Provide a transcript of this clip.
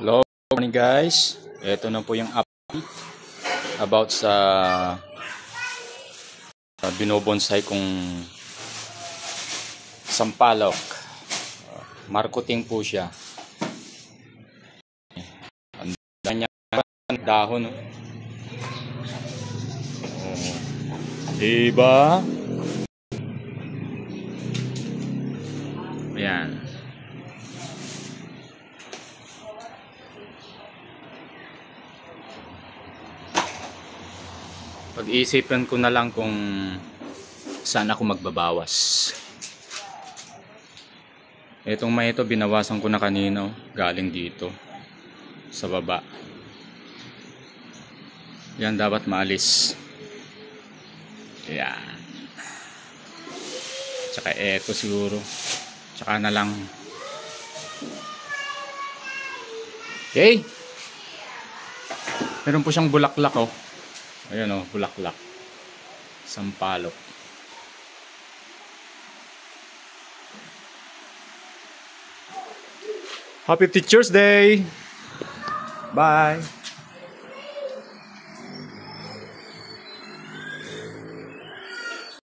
Hello, good morning guys. Ito na po yung update about sa binobonsai kong sampalok. Marketing po siya. Ang dami niya dahon. Diba? Ayan. Pag-iisipan ko na lang kung saan ako magbabawas. Itong may ito, binawasan ko na kanina, galing dito sa baba. Yan, dapat maalis. Yan. Tsaka ito siguro. Tsaka na lang. Okay. Meron po siyang bulaklak, oh. Ayan, oh, bulaklak. Sampalok. Happy Teacher's Day! Bye!